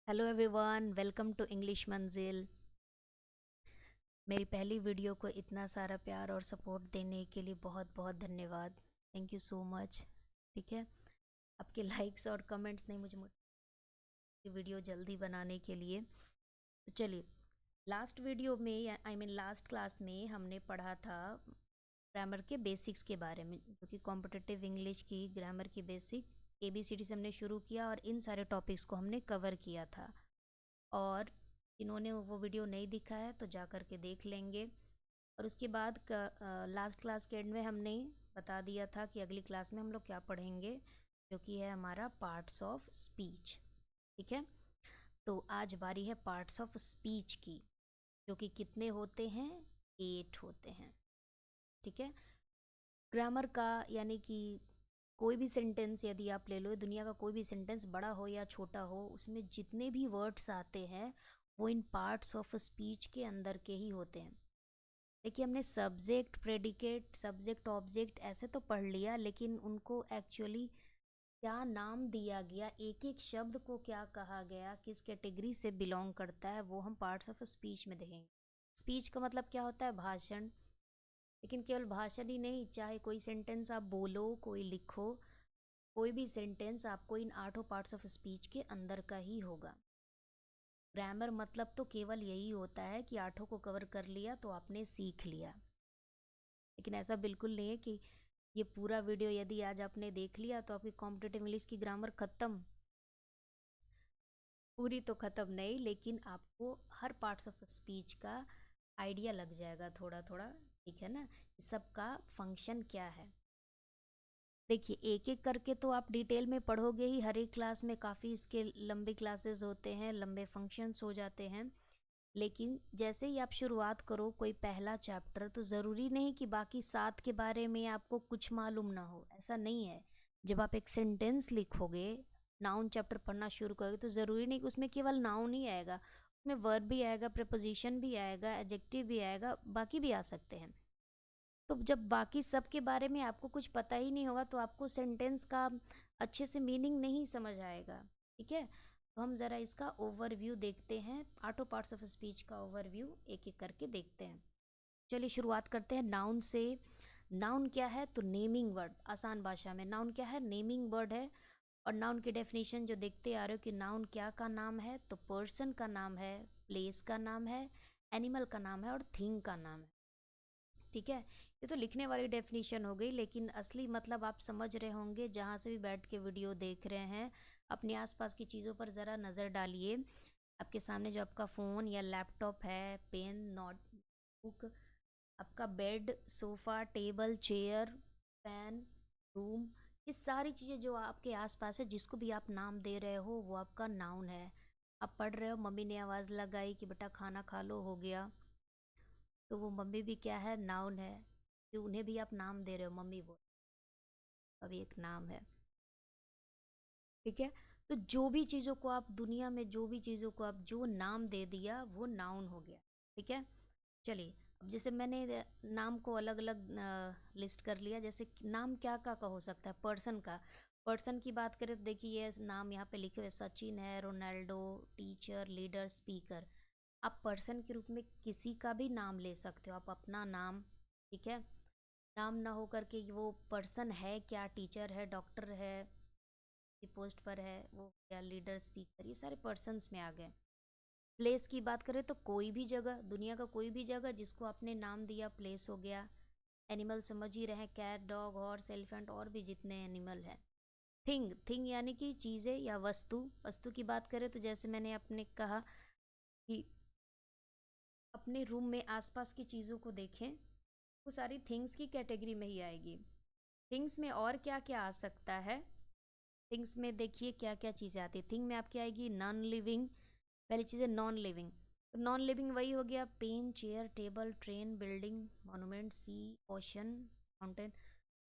Hello everyone, welcome to English Manzil. मेरी पहली video को इतना सारा प्यार और सपोर्ट देने के लिए बहुत बहुत धन्यवाद। Thank you so much. ठीक है, आपके लाइक्स और कमेंट्स ने मुझे वीडियो जल्दी बनाने के लिए। तो चलिए, लास्ट वीडियो में लास्ट क्लास में हमने पढ़ा था ग्रामर के बेसिक्स के बारे में, जो कि कॉम्पिटिटिव इंग्लिश की ग्रामर की बेसिक ABCD से हमने शुरू किया और इन सारे टॉपिक्स को हमने कवर किया था। और इन्होंने वो वीडियो नहीं दिखा है तो जा कर के देख लेंगे। और उसके बाद लास्ट क्लास के एंड में हमने बता दिया था कि अगली क्लास में हम लोग क्या पढ़ेंगे, जो कि है हमारा पार्ट्स ऑफ स्पीच। ठीक है, तो आज बारी है पार्ट्स ऑफ स्पीच की, जो कि कितने होते हैं? 8 होते हैं। ठीक है, ग्रामर का यानी कि कोई भी सेंटेंस यदि आप ले लो, दुनिया का कोई भी सेंटेंस बड़ा हो या छोटा हो, उसमें जितने भी वर्ड्स आते हैं वो इन पार्ट्स ऑफ स्पीच के अंदर के ही होते हैं। देखिए, हमने सब्जेक्ट, प्रेडिकेट, सब्जेक्ट, ऑब्जेक्ट ऐसे तो पढ़ लिया, लेकिन उनको एक्चुअली क्या नाम दिया गया, एक एक शब्द को क्या कहा गया, किस कैटेगरी से बिलोंग करता है, वो हम पार्ट्स ऑफ स्पीच में देखेंगे। स्पीच का मतलब क्या होता है? भाषण। लेकिन केवल भाषण ही नहीं, चाहे कोई सेंटेंस आप बोलो, कोई लिखो, कोई भी सेंटेंस आपको इन 8 पार्ट्स ऑफ स्पीच के अंदर का ही होगा। ग्रामर मतलब तो केवल यही होता है कि 8 को कवर कर लिया तो आपने सीख लिया। लेकिन ऐसा बिल्कुल नहीं है कि ये पूरा वीडियो यदि आज आपने देख लिया तो आपकी कॉम्पिटिटिव इंग्लिश की ग्रामर खत्म। पूरी तो खत्म नहीं, लेकिन आपको हर पार्ट्स ऑफ स्पीच का आइडिया लग जाएगा थोड़ा थोड़ा। ठीक है ना, सबका फंक्शन क्या है। देखिए, एक एक करके तो आप डिटेल में पढ़ोगे ही, हर एक क्लास में काफ़ी इसके लंबे क्लासेस होते हैं, लंबे फंक्शंस हो जाते हैं। लेकिन जैसे ही आप शुरुआत करो कोई पहला चैप्टर, तो ज़रूरी नहीं कि बाकी 7 के बारे में आपको कुछ मालूम ना हो, ऐसा नहीं है। जब आप एक सेंटेंस लिखोगे, नाउन चैप्टर पढ़ना शुरू करोगे, तो ज़रूरी नहीं कि उसमें केवल नाउन ही आएगा, उसमें वर्ब भी आएगा, प्रपोजिशन भी आएगा, एडजेक्टिव भी आएगा, बाकी भी आ सकते हैं। तो जब बाकी सब के बारे में आपको कुछ पता ही नहीं होगा तो आपको सेंटेंस का अच्छे से मीनिंग नहीं समझ आएगा। ठीक है, तो हम ज़रा इसका ओवरव्यू देखते हैं, आठों पार्ट्स ऑफ स्पीच का ओवरव्यू एक एक करके देखते हैं। चलिए शुरुआत करते हैं नाउन से। नाउन क्या है? तो नेमिंग वर्ड। आसान भाषा में नाउन क्या है? नेमिंग वर्ड है। और नाउन की डेफिनेशन जो देखते आ रहे हो कि नाउन क्या का नाम है, तो पर्सन का नाम है, प्लेस का नाम है, एनिमल का नाम है और थिंग का नाम है। ठीक है, ये तो लिखने वाली डेफिनेशन हो गई, लेकिन असली मतलब आप समझ रहे होंगे जहाँ से भी बैठ के वीडियो देख रहे हैं। अपने आसपास की चीज़ों पर ज़रा नज़र डालिए। आपके सामने जो आपका फ़ोन या लैपटॉप है, पेन, नोटबुक, आपका bed, sofa, table, chair, fan, room, ये सारी चीज़ें जो आपके आसपास है, जिसको भी आप नाम दे रहे हो, वो आपका नाउन है। आप पढ़ रहे हो, मम्मी ने आवाज़ लगाई कि बेटा खाना खा लो, हो गया, तो वो मम्मी भी क्या है? नाउन है, कि उन्हें भी आप नाम दे रहे हो, मम्मी वो अभी एक नाम है। ठीक है, तो जो भी चीज़ों को आप दुनिया में, जो भी चीज़ों को आप जो नाम दे दिया वो नाउन हो गया। ठीक है, चलिए, अब जैसे मैंने नाम को अलग अलग लिस्ट कर लिया। जैसे कि नाम क्या का हो सकता है? पर्सन का। पर्सन की बात करें तो देखिए, ये नाम यहाँ पे लिखे हुए सचिन है, रोनाल्डो, टीचर, लीडर, स्पीकर। आप पर्सन के रूप में किसी का भी नाम ले सकते हो, आप अपना नाम। ठीक है, नाम ना हो करके वो पर्सन है क्या, टीचर है, डॉक्टर है, की पोस्ट पर है वो, क्या लीडर, स्पीकर, ये सारे पर्सन्स में आ गए। प्लेस की बात करें तो कोई भी जगह, दुनिया का कोई भी जगह जिसको आपने नाम दिया, प्लेस हो गया। एनिमल समझ ही रहे, कैट, डॉग, हॉर्स, एलिफेंट और भी जितने एनिमल हैं। थिंग, थिंग यानी कि चीज़ें या वस्तु। वस्तु की बात करें तो जैसे मैंने अपने कहा कि अपने रूम में आसपास की चीज़ों को देखें, वो सारी थिंग्स की कैटेगरी में ही आएगी। थिंग्स में और क्या क्या आ सकता है? थिंग्स में देखिए क्या क्या चीज़ें आती है। थिंग में आपकी आएगी नॉन लिविंग। पहली चीज़ है नॉन लिविंग। तो नॉन लिविंग वही हो गया, pen, chair, table, train, building, monument, sea, ocean, mountain.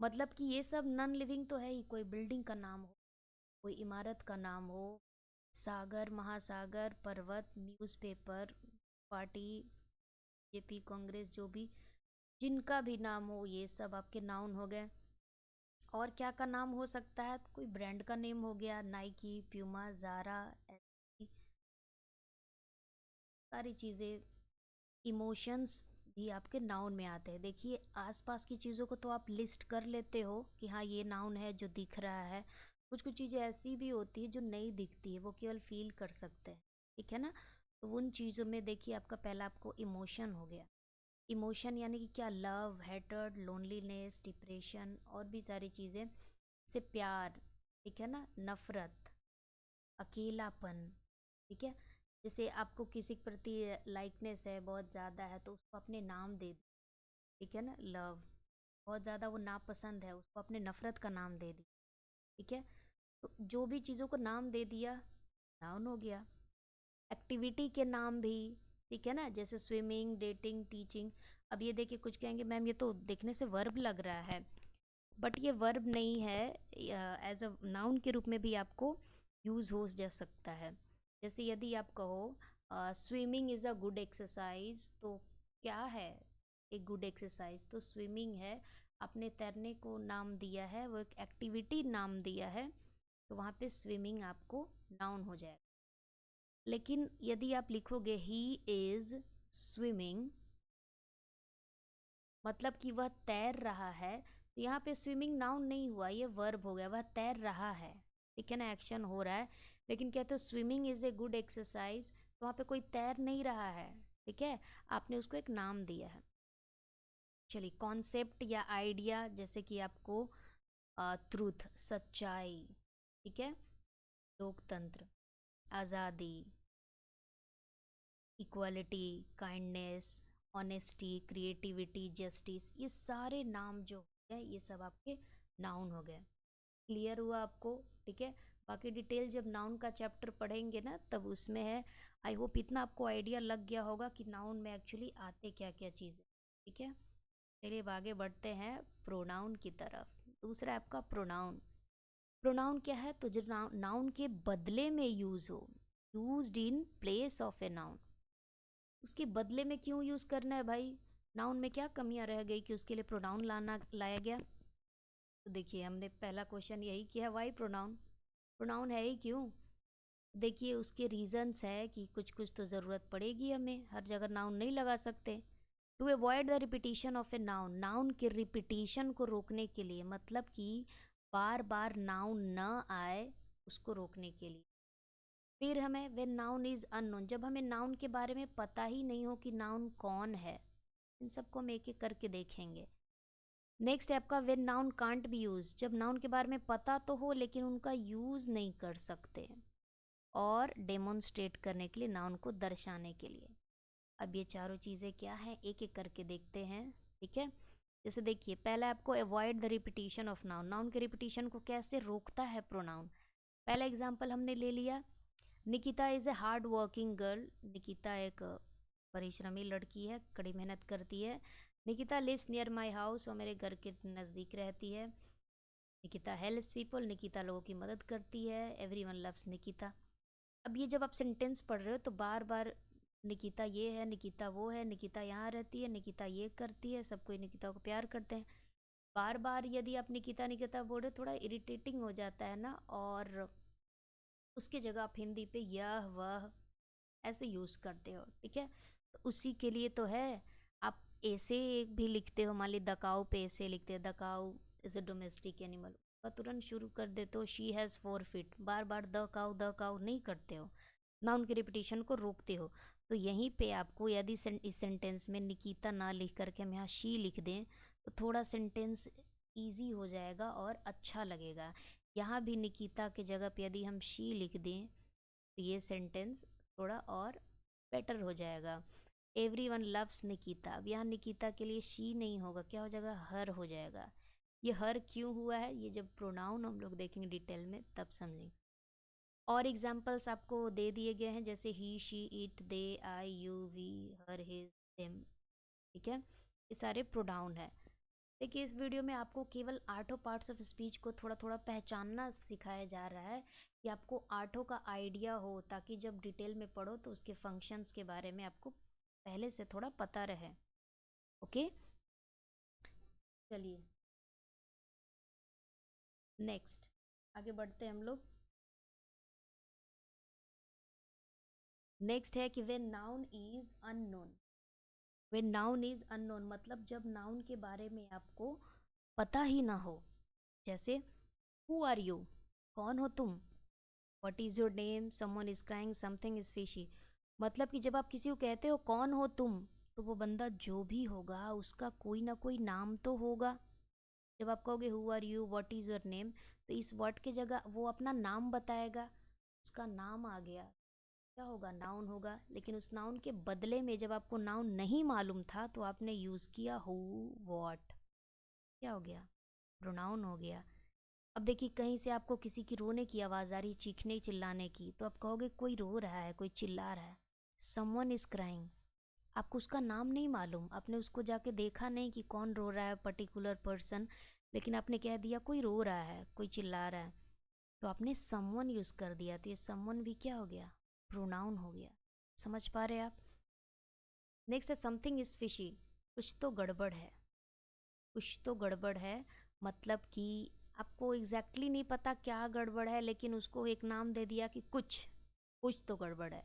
मतलब कि ये सब नॉन लिविंग तो है ही। कोई बिल्डिंग का नाम हो, कोई इमारत का नाम हो, सागर, महासागर, पर्वत, न्यूज़पेपर, पार्टी, जेपी, कांग्रेस, जो भी जिनका भी नाम हो, ये सब आपके नाउन हो गए। और क्या का नाम हो सकता है? तो कोई ब्रांड का नेम हो गया, नाइकी, प्यूमा, ज़ारा, सारी चीज़ें, इमोशंस भी आपके नाउन में आते हैं। देखिए आसपास की चीज़ों को तो आप लिस्ट कर लेते हो कि हाँ ये नाउन है जो दिख रहा है, कुछ कुछ चीज़ें ऐसी भी होती है जो नहीं दिखती है, वो केवल फील कर सकते हैं, ठीक है ना। तो उन चीज़ों में देखिए आपका पहला आपको इमोशन हो गया। इमोशन यानी कि क्या, लव, हेटर्ड, लोनलीनेस, डिप्रेशन और भी सारी चीज़ें से प्यार, ठीक है ना, नफरत, अकेलापन, ठीक है। जैसे आपको किसी के प्रति लाइकनेस है बहुत ज़्यादा है तो उसको अपने नाम दे दी, ठीक है ना, लव। बहुत ज़्यादा वो नापसंद है, उसको अपने नफरत का नाम दे दी, ठीक है। तो जो भी चीज़ों को नाम दे दिया, नाउन हो गया। एक्टिविटी के नाम भी, ठीक है ना, जैसे स्विमिंग, डेटिंग, टीचिंग। अब ये देखिए कुछ कहेंगे मैम ये तो देखने से वर्ब लग रहा है, बट ये वर्ब नहीं है, एज अ नाउन के रूप में भी आपको यूज़ हो जा सकता है। जैसे यदि आप कहो swimming is a good exercise, तो क्या है एक गुड एक्सरसाइज? तो स्विमिंग है, आपने तैरने को नाम दिया है, वो एक एक्टिविटी नाम दिया है, तो वहाँ पे स्विमिंग आपको नाउन हो जाएगा। लेकिन यदि आप लिखोगे ही इज़ स्विमिंग, मतलब कि वह तैर रहा है, तो यहाँ पे स्विमिंग नाउन नहीं हुआ, ये वर्ब हो गया, वह तैर रहा है, ठीक है ना, एक्शन हो रहा है। लेकिन कहते हो swimming is a good exercise, तो वहाँ पे कोई तैर नहीं रहा है, ठीक है, आपने उसको एक नाम दिया है। चलिए कॉन्सेप्ट या आइडिया, जैसे कि आपको ट्रूथ, सच्चाई, ठीक है, लोकतंत्र, आज़ादी, equality, kindness, honesty, creativity, justice, ये सारे नाम जो है ये सब आपके नाउन हो गए। क्लियर हुआ आपको? ठीक है। बाकी डिटेल जब नाउन का चैप्टर पढ़ेंगे ना तब उसमें है। आई होप इतना आपको आइडिया लग गया होगा कि नाउन में एक्चुअली आते क्या क्या चीज़ें, ठीक है। चलिए अब आगे बढ़ते हैं प्रोनाउन की तरफ। दूसरा आपका प्रोनाउन। प्रोनाउन क्या है? तो जो नाउन के बदले में यूज़ हो, used in place of a noun. उसके बदले में क्यों यूज़ करना है भाई? नाउन में क्या कमियां रह गई कि उसके लिए प्रोनाउन लाया गया? तो देखिए हमने पहला क्वेश्चन यही किया, वाई प्रोनाउन, प्रोनाउन है ही क्यों। देखिए उसके रीजंस है कि कुछ कुछ तो ज़रूरत पड़ेगी हमें, हर जगह नाउन नहीं लगा सकते। To avoid the repetition of a noun, noun के रिपीटिशन को रोकने के लिए, मतलब कि बार बार नाउन न आए उसको रोकने के लिए। फिर हमें व्हेन नाउन इज़ अननोन, जब हमें नाउन के बारे में पता ही नहीं हो कि नाउन कौन है, इन सबको हम एक एक करके देखेंगे। नेक्स्ट है आपका when noun can't be use, जब नाउन के बारे में पता तो हो लेकिन उनका यूज़ नहीं कर सकते, और डेमोन्स्ट्रेट करने के लिए, नाउन को दर्शाने के लिए। अब ये चारों चीज़ें क्या हैं एक एक करके देखते हैं, ठीक है। जैसे देखिए पहला आपको avoid the repetition of noun, noun के रिपीटिशन को कैसे रोकता है प्रोनाउन। पहला एग्जाम्पल हमने ले लिया, Nikita is a hard working girl, Nikita एक परिश्रमी लड़की है, कड़ी मेहनत करती है। Nikita lives near my house, वो मेरे घर के नज़दीक रहती है। निकिता हेल्प्स पीपल, निकिता लोगों की मदद करती है। Every one loves Nikita. अब ये जब आप सेंटेंस पढ़ रहे हो तो बार बार निकिता ये है, निकिता वो है, निकिता यहाँ रहती है, निकिता ये करती है, सब कोई निकिता को प्यार करते हैं। बार बार यदि आप निकिता निकिता बोल रहे थोड़ा इरिटेटिंग हो जाता है ना, और उसकी जगह आप हिंदी पे यह वह ऐसे यूज़ करते हो, ठीक है। तो उसी के लिए तो है, आप ऐसे भी लिखते हो, मान ली दकाऊ पे ऐसे लिखते हैं, the cow is a domestic animal, का तुरंत शुरू कर देते हो शी हैज़ 4 फीट, बार बार द काऊ नहीं करते हो, नाउन के रिपीटिशन को रोकते हो। तो यहीं पे आपको यदि इस सेंटेंस में निकिता ना लिख करके हम यहाँ शी लिख दें तो थोड़ा सेंटेंस ईजी हो जाएगा और अच्छा लगेगा। यहाँ भी निकिता के जगह पे यदि हम शी लिख दें तो ये सेंटेंस थोड़ा और बेटर हो जाएगा। एवरी वन लव्स निकिता, अब यहाँ निकिता के लिए शी नहीं होगा, क्या हो जाएगा, हर हो जाएगा। ये हर क्यों हुआ है, ये जब प्रोनाउन हम लोग देखेंगे डिटेल में तब समझेंगे। और एग्जाम्पल्स आपको दे दिए गए हैं, जैसे ही, she, it, they, I, you, we, her, his, them, ठीक है, ये सारे प्रोनाउन है। देखिए इस वीडियो में आपको केवल आठों पार्ट्स ऑफ स्पीच को थोड़ा थोड़ा पहचानना सिखाया जा रहा है कि आपको आठों का आइडिया हो, ताकि जब डिटेल में पढ़ो तो उसके फंक्शंस के बारे में आपको पहले से थोड़ा पता रहे। ओके, चलिए नेक्स्ट आगे बढ़ते हैं हम लोग। नेक्स्ट है कि when noun is unknown. When noun is unknown मतलब जब नाउन के बारे में आपको पता ही ना हो। जैसे हु आर यू, कौन हो तुम, what is your name, someone is crying, something is fishy. मतलब कि जब आप किसी को कहते हो कौन हो तुम, तो वो बंदा जो भी होगा उसका कोई ना कोई नाम तो होगा। जब आप कहोगे who are you, what is your name, तो इस वर्ड की जगह वो अपना नाम बताएगा, उसका नाम आ गया, क्या होगा, नाउन होगा। लेकिन उस नाउन के बदले में जब आपको नाउन नहीं मालूम था तो आपने यूज़ किया हु, व्हाट, क्या हो गया, प्रोनाउन हो गया। अब देखिए कहीं से आपको किसी की रोने की आवाज़ आ रही, चीखने चिल्लाने की, तो आप कहोगे कोई रो रहा है, कोई चिल्ला रहा है, समवन इज क्राइंग। आपको उसका नाम नहीं मालूम, आपने उसको जाके देखा नहीं कि कौन रो रहा है पर्टिकुलर पर्सन, लेकिन आपने कह दिया कोई रो रहा है, कोई चिल्ला रहा है, तो आपने समवन यूज़ कर दिया, तो ये समवन भी क्या हो गया, प्रोनाउन हो गया। समझ पा रहे हैं आप। नेक्स्ट है समथिंग इज फिशी, कुछ तो गड़बड़ है। कुछ तो गड़बड़ है मतलब कि आपको एग्जैक्टली नहीं पता क्या गड़बड़ है, लेकिन उसको एक नाम दे दिया कि कुछ कुछ तो गड़बड़ है,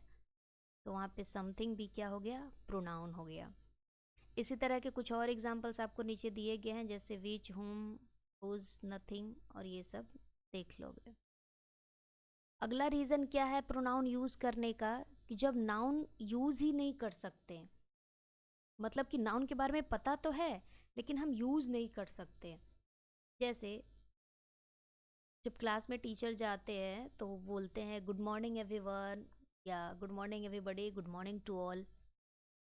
तो वहाँ पे समथिंग भी क्या हो गया, प्रोनाउन हो गया। इसी तरह के कुछ और एग्जांपल्स आपको नीचे दिए गए हैं, जैसे विच, हुम, हुज, नथिंग, और ये सब देख लोगे। अगला रीज़न क्या है प्रोनाउन यूज़ करने का, कि जब नाउन यूज़ ही नहीं कर सकते, मतलब कि नाउन के बारे में पता तो है लेकिन हम यूज़ नहीं कर सकते। जैसे जब क्लास में टीचर जाते हैं तो बोलते हैं गुड मॉर्निंग एवरीवन, या good morning everybody, good morning to all.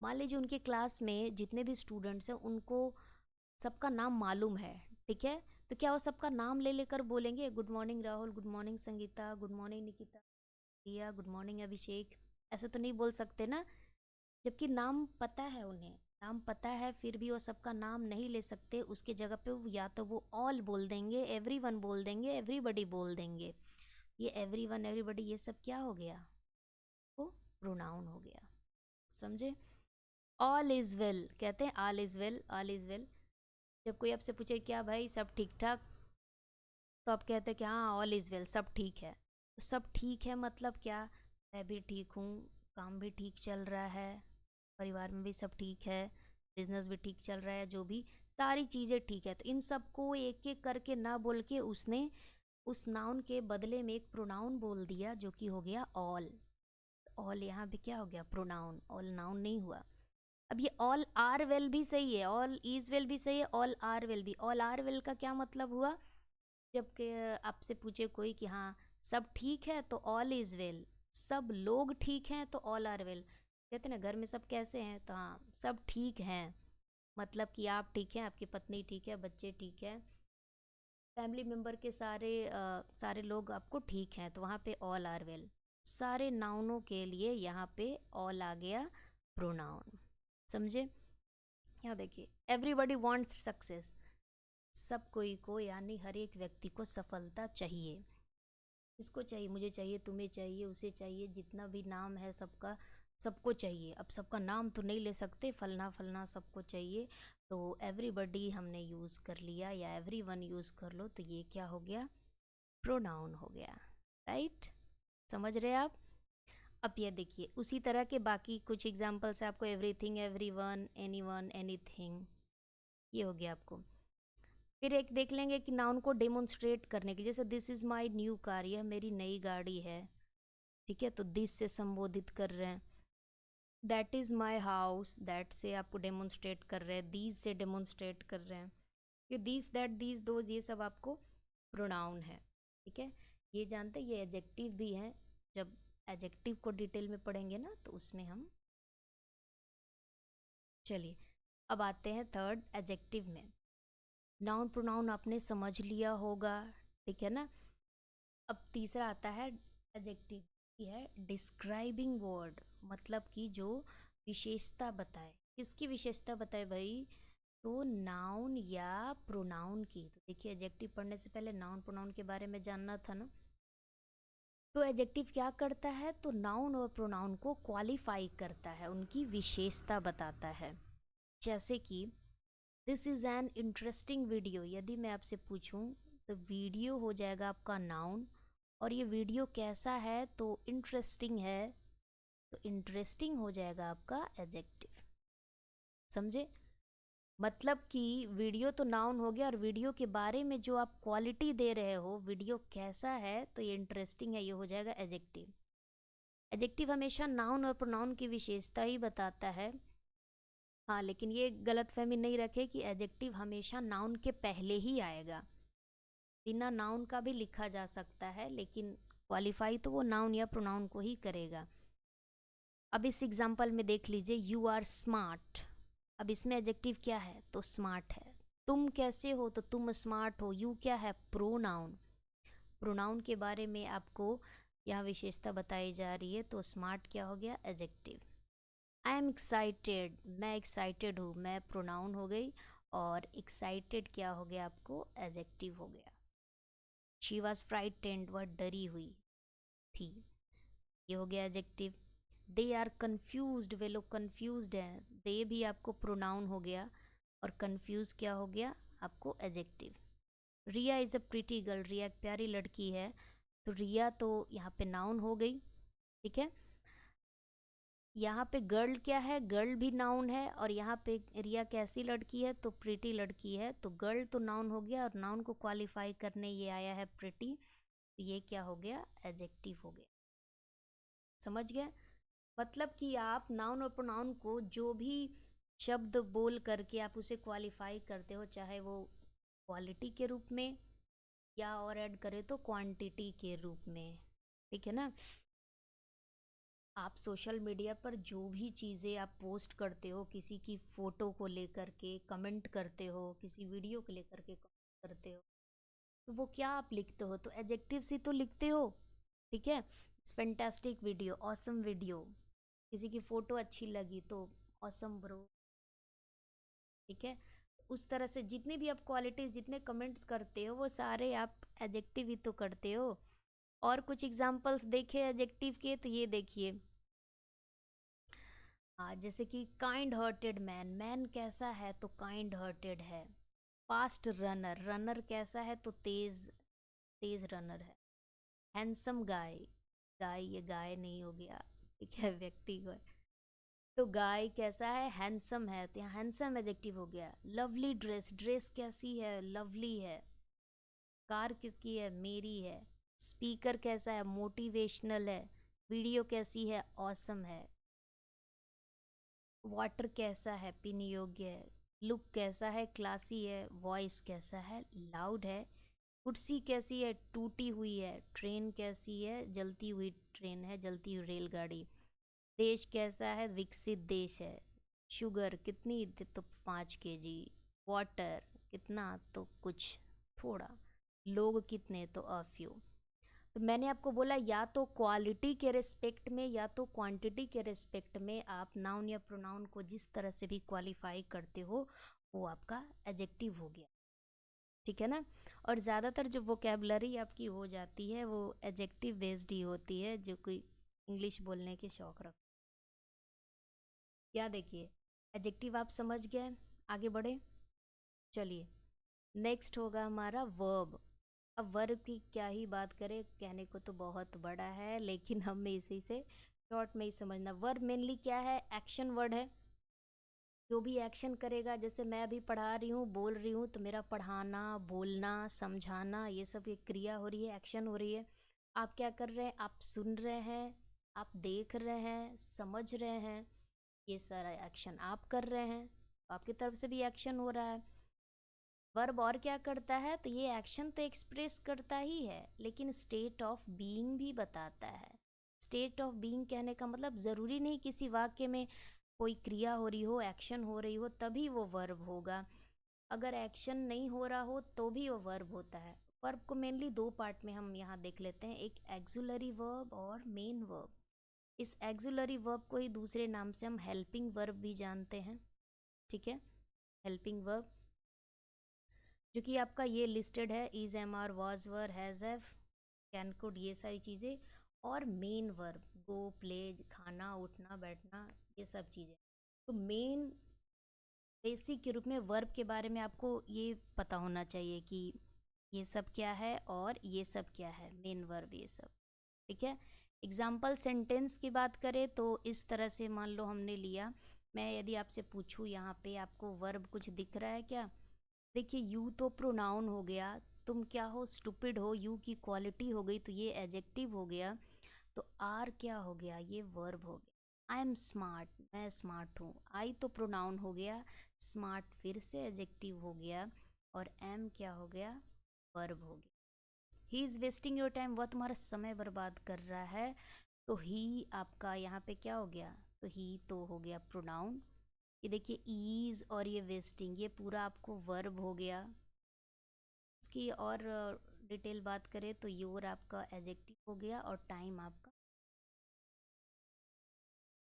मान लीजिए उनके क्लास में जितने भी स्टूडेंट्स हैं उनको सबका नाम मालूम है, ठीक है, तो क्या वो सबका नाम ले लेकर बोलेंगे good morning Rahul, good morning Sangeeta, good morning Nikita, Riya, good morning Abhishek, ऐसे तो नहीं बोल सकते ना। जबकि नाम पता है उन्हें, नाम पता है फिर भी वो सबका नाम नहीं ले सकते, उसके जगह पे या तो वो ऑल बोल देंगे, एवरीवन बोल देंगे, एवरीबडी बोल देंगे। ये एवरीवन एवरीबडी ये सब क्या हो गया, वो प्रोनाउन हो गया। समझे। ऑल इज़ वेल, कहते हैं all is well, all is well. जब कोई आपसे पूछे क्या भाई सब ठीक ठाक, तो आप कहते हैं कि हाँ ऑल इज़ वेल, सब ठीक है। तो सब ठीक है मतलब क्या, मैं भी ठीक हूँ, काम भी ठीक चल रहा है, परिवार में भी सब ठीक है, बिजनेस भी ठीक चल रहा है, जो भी सारी चीज़ें ठीक है। तो इन सबको एक एक करके ना बोल के उसने उस नाउन के बदले में एक प्रोनाउन बोल दिया जो कि हो गया ऑल। ऑल यहाँ पे क्या हो गया, प्रोनाउन, ऑल नाउन नहीं हुआ। अब ये ऑल आर वेल भी सही है, ऑल इज वेल भी सही है, ऑल आर वेल भी। ऑल आर वेल का क्या मतलब हुआ, जब के आपसे पूछे कोई कि हाँ सब ठीक है तो ऑल इज वेल, सब लोग ठीक हैं तो ऑल आर वेल। कहते हैं ना घर में सब कैसे हैं, तो हाँ सब ठीक हैं, मतलब कि आप ठीक हैं, आपकी पत्नी ठीक है, बच्चे ठीक है, फैमिली मेम्बर के सारे लोग आपको ठीक हैं, तो वहाँ पे ऑल आर वेल। सारे नाउनों के लिए यहाँ पे ऑल आ गया प्रोनाउन। समझे। यहाँ देखिए एवरीबडी वांट्स सक्सेस, सब कोई को यानी हर एक व्यक्ति को सफलता चाहिए। किसको चाहिए, मुझे चाहिए, तुम्हें चाहिए, उसे चाहिए, जितना भी नाम है सबका, सबको चाहिए। अब सबका नाम तो नहीं ले सकते, फलना फलना सबको चाहिए, तो एवरीबडी हमने यूज़ कर लिया या एवरीवन यूज़ कर लो, तो ये क्या हो गया, प्रोनाउन हो गया। राइट, समझ रहे आप। अब ये देखिए उसी तरह के बाकी कुछ एग्जाम्पल्स है आपको, एवरीथिंग, एवरीवन, एनीवन, एनीथिंग, ये हो गया आपको। फिर एक देख लेंगे कि नाउन को डेमोन्स्ट्रेट करने की, जैसे this is my new car, यह मेरी नई गाड़ी है, ठीक है, तो दिस से संबोधित कर रहे हैं। That is my house, that से आपको डेमोन्स्ट्रेट कर रहे हैं, दीज से डेमोन्स्ट्रेट कर रहे हैं। ये दिस, दैट, दीज, दोज, ये सब आपको प्रोनाउन है, ठीक है। ये जानते हैं ये एडजेक्टिव भी हैं, जब एडजेक्टिव को डिटेल में पढ़ेंगे ना तो उसमें हम, चलिए अब आते हैं थर्ड एडजेक्टिव में। नाउन प्रोनाउन आपने समझ लिया होगा, ठीक है ना। अब तीसरा आता है एडजेक्टिव, ये है डिस्क्राइबिंग वर्ड, मतलब कि जो विशेषता बताए। किसकी विशेषता बताए भाई, तो नाउन या प्रोनाउन की। तो देखिए एडजेक्टिव पढ़ने से पहले नाउन प्रोनाउन के बारे में जानना था ना। तो एडजेक्टिव क्या करता है, तो नाउन और प्रोनाउन को क्वालिफाई करता है, उनकी विशेषता बताता है। जैसे कि this is an interesting video, यदि मैं आपसे पूछूं तो वीडियो हो जाएगा आपका नाउन, और ये वीडियो कैसा है, तो इंटरेस्टिंग है, तो इंटरेस्टिंग हो जाएगा आपका एडजेक्टिव। समझे? मतलब कि वीडियो तो नाउन हो गया, और वीडियो के बारे में जो आप क्वालिटी दे रहे हो, वीडियो कैसा है, तो ये इंटरेस्टिंग है, ये हो जाएगा एडजेक्टिव। एडजेक्टिव हमेशा नाउन और प्रोनाउन की विशेषता ही बताता है। हाँ, लेकिन ये गलतफहमी नहीं रखे कि एडजेक्टिव हमेशा नाउन के पहले ही आएगा। बिना नाउन का भी लिखा जा सकता है, लेकिन क्वालिफाई तो वो नाउन या प्रोनाउन को ही करेगा। अब इस एग्जांपल में देख लीजिए, यू आर स्मार्ट। अब इसमें एडजेक्टिव क्या है? तो स्मार्ट है। तुम कैसे हो? तो तुम स्मार्ट हो। यू क्या है? प्रोनाउन। प्रोनाउन के बारे में आपको यहाँ विशेषता बताई जा रही है, तो स्मार्ट क्या हो गया? एडजेक्टिव। आई एम एक्साइटेड, मैं एक्साइटेड हूँ, मैं प्रोनाउन हो गई, और एक्साइटेड क्या हो गया आपको? एडजेक्टिव हो गया। शी वॉज फ्राइटेंड, वह डरी हुई थी, ये हो गया एडजेक्टिव। दे आर कन्फ्यूज्ड, वे लोग कन्फ्यूज्ड हैं, दे भी आपको प्रोनाउन हो गया, और कन्फ्यूज क्या हो गया आपको? Adjective. Riya is a pretty girl, Riya एक प्यारी लड़की है, तो रिया तो यहाँ पे नाउन हो गई, ठीक है। यहाँ पे गर्ल क्या है? गर्ल भी नाउन है, और यहाँ पे रिया कैसी लड़की है? तो प्रिटी लड़की है, तो गर्ल तो नाउन हो गया, और नाउन को क्वालिफाई करने ये आया है प्रिटी, तो ये क्या हो गया? एडजेक्टिव हो गया। समझ गए? मतलब कि आप नाउन और प्रोनाउन को जो भी शब्द बोल करके आप उसे क्वालिफाई करते हो, चाहे वो क्वालिटी के रूप में, या और ऐड करें तो क्वांटिटी के रूप में, ठीक है ना। आप सोशल मीडिया पर जो भी चीज़ें आप पोस्ट करते हो, किसी की फ़ोटो को लेकर के कमेंट करते हो, किसी वीडियो को लेकर के कमेंट करते हो, तो वो क्या आप लिखते हो? तो एडजेक्टिव्स ही तो लिखते हो, ठीक है। फैंटास्टिक वीडियो, ऑसम वीडियो, किसी की फ़ोटो अच्छी लगी तो ऑसम ब्रो, ठीक है। उस तरह से जितने भी आप क्वालिटीज़, जितने कमेंट्स करते हो, वो सारे आप एडजेक्टिव ही तो करते हो। और कुछ एग्जांपल्स देखे एडजेक्टिव के, तो ये देखिए, हाँ, जैसे कि काइंड हार्टेड मैन, मैन कैसा है? तो काइंड हार्टेड है। फास्ट रनर, रनर कैसा है? तो तेज, तेज रनर है। हैंडसम गाय, गाय ये गाय नहीं हो गया, ठीक है, व्यक्ति को, तो गाय कैसा है? हैंडसम है, तो यहाँ हैंडसम एडजेक्टिव हो गया। लवली ड्रेस, ड्रेस कैसी है? लवली है। कार किसकी है? मेरी है। स्पीकर कैसा है? मोटिवेशनल है। वीडियो कैसी है? ऑसम है। वाटर कैसा है? पीने योग्य है। लुक कैसा है? क्लासी है। वॉइस कैसा है? लाउड है। कुर्सी कैसी है? टूटी हुई है। ट्रेन कैसी है? जलती हुई ट्रेन है, जलती हुई रेलगाड़ी। देश कैसा है? विकसित देश है। शुगर कितनी? तो 5 kg। वाटर कितना? तो कुछ, थोड़ा। लोग कितने? तो अ फ्यू। तो मैंने आपको बोला, या तो क्वालिटी के रिस्पेक्ट में या तो क्वांटिटी के रिस्पेक्ट में आप नाउन या प्रोनाउन को जिस तरह से भी क्वालिफाई करते हो, वो आपका एडजेक्टिव हो गया, ठीक है ना। और ज़्यादातर जो वोकेबलरी आपकी हो जाती है, वो एडजेक्टिव बेस्ड ही होती है, जो कोई इंग्लिश बोलने के शौक रख। क्या देखिए, एडजेक्टिव आप समझ गए, आगे बढ़े। चलिए, नेक्स्ट होगा हमारा वर्ब। अब वर्ब की क्या ही बात करें, कहने को तो बहुत बड़ा है, लेकिन हमें इसी से शॉर्ट में ही समझना। वर्ब मेनली क्या है? एक्शन वर्ड है। जो भी एक्शन करेगा, जैसे मैं अभी पढ़ा रही हूँ, बोल रही हूँ, तो मेरा पढ़ाना, बोलना, समझाना, ये सब एक क्रिया हो रही है, एक्शन हो रही है। आप क्या कर रहे हैं? आप सुन रहे हैं, आप देख रहे हैं, समझ रहे हैं, ये सारा एक्शन आप कर रहे हैं, तो आपकी तरफ से भी एक्शन हो रहा है। वर्ब और क्या करता है? तो ये एक्शन तो एक्सप्रेस करता ही है, लेकिन स्टेट ऑफ बीइंग भी बताता है। स्टेट ऑफ बीइंग कहने का मतलब ज़रूरी नहीं किसी वाक्य में कोई क्रिया हो रही हो, एक्शन हो रही हो, तभी वो वर्ब होगा। अगर एक्शन नहीं हो रहा हो तो भी वो वर्ब होता है। वर्ब को मेनली 2 पार्ट में हम यहाँ देख लेते हैं, एक एक्सुलरी वर्ब और मेन वर्ब। इस एक्सुलरी वर्ब को ही दूसरे नाम से हम हेल्पिंग वर्ब भी जानते हैं, ठीक है। हेल्पिंग वर्ब जो कि आपका ये लिस्टेड है, is, am, are, was, were, has, have, can, could, ये सारी चीज़ें। और मेन वर्ब, गो, प्ले, खाना, उठना, बैठना, ये सब चीज़ें। तो मेन बेसिक के रूप में वर्ब के बारे में आपको ये पता होना चाहिए कि ये सब क्या है और ये सब क्या है, मेन वर्ब, ये सब, ठीक है। एग्जाम्पल सेंटेंस की बात करें तो इस तरह से मान लो हमने लिया, मैं यदि आपसे पूछूं यहाँ पे आपको वर्ब कुछ दिख रहा है क्या? देखिए यू तो प्रोनाउन हो गया, तुम क्या हो स्टूपिड हो यू की क्वालिटी हो गई तो ये एडजेक्टिव हो गया। तो आर क्या हो गया? ये वर्ब हो गया। आई एम स्मार्ट, मैं स्मार्ट हूँ। आई तो प्रोनाउन हो गया, स्मार्ट फिर से एडजेक्टिव हो गया, और एम क्या हो गया? वर्ब हो गया। He is wasting your time, वह तुम्हारा समय बर्बाद कर रहा है। तो ही आपका यहाँ पे क्या हो गया? तो ही तो हो गया प्रोनाउन। ये देखिए ईज और ये वेस्टिंग, ये पूरा आपको वर्ब हो गया। इसकी और डिटेल बात करें तो योर आपका एडजेक्टिव हो गया और टाइम आपका।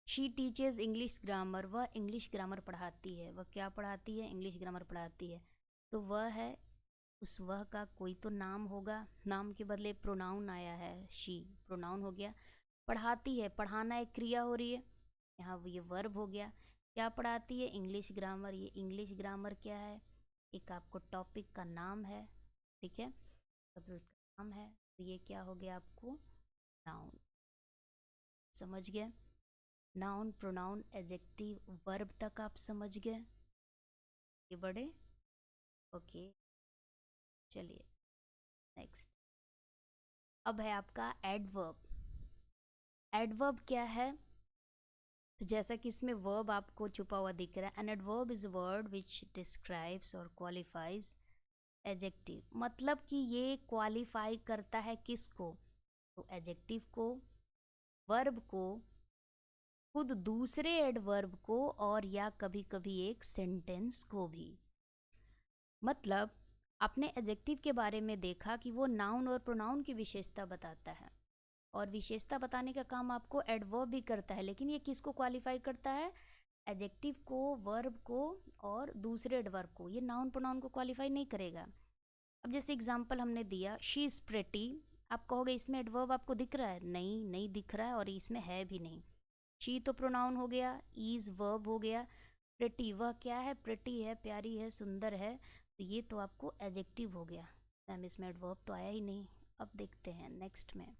शी टीचेज इंग्लिश ग्रामर, वह इंग्लिश ग्रामर पढ़ाती है। वह क्या पढ़ाती है? इंग्लिश ग्रामर पढ़ाती है। तो वह है, उस वह का कोई तो नाम होगा, नाम के बदले प्रोनाउन आया है, शी प्रोनाउन हो गया। पढ़ाती है, पढ़ाना एक क्रिया हो रही है, यहाँ ये वर्ब हो गया। क्या पढ़ाती है? English grammar. ये इंग्लिश ग्रामर क्या है? एक आपको टॉपिक का नाम है, ठीक है, सब्जेक्ट का नाम है। तो ये क्या हो गया आपको? नाउन। समझ गए? नाउन, प्रोनाउन, एडजेक्टिव, वर्ब तक आप समझ गए? ये बड़े ओके। चलिए नेक्स्ट, अब है आपका एडवर्ब। एडवर्ब क्या है? तो जैसा कि इसमें वर्ब आपको छुपा हुआ दिख रहा है, an adverb is a word which describes और क्वालिफाइज एडजेक्टिव। मतलब कि ये क्वालिफाई करता है किसको? तो एडजेक्टिव को, वर्ब को, खुद दूसरे एडवर्ब को, और या कभी कभी एक सेंटेंस को भी। मतलब आपने एडजेक्टिव के बारे में देखा कि वो नाउन और प्रोनाउन की विशेषता बताता है, और विशेषता बताने का काम आपको एडवर्ब भी करता है, लेकिन ये किसको क्वालिफाई करता है? एडजेक्टिव को, वर्ब को और दूसरे एडवर्ब को। ये नाउन प्रोनाउन को क्वालिफाई नहीं करेगा। अब जैसे एग्जांपल हमने दिया, शी इज़ प्रेटी, आप कहोगे इसमें एडवर्ब आपको दिख रहा है? नहीं, नहीं दिख रहा है, और इसमें है भी नहीं। शी तो प्रोनाउन हो गया, इज़ वर्ब हो गया, प्रेटी वह क्या है? प्रेटी है, प्यारी है, सुंदर है, तो ये तो आपको एडजेक्टिव हो गया। मैम इसमें एडवर्ब तो आया ही नहीं। अब देखते हैं नेक्स्ट में,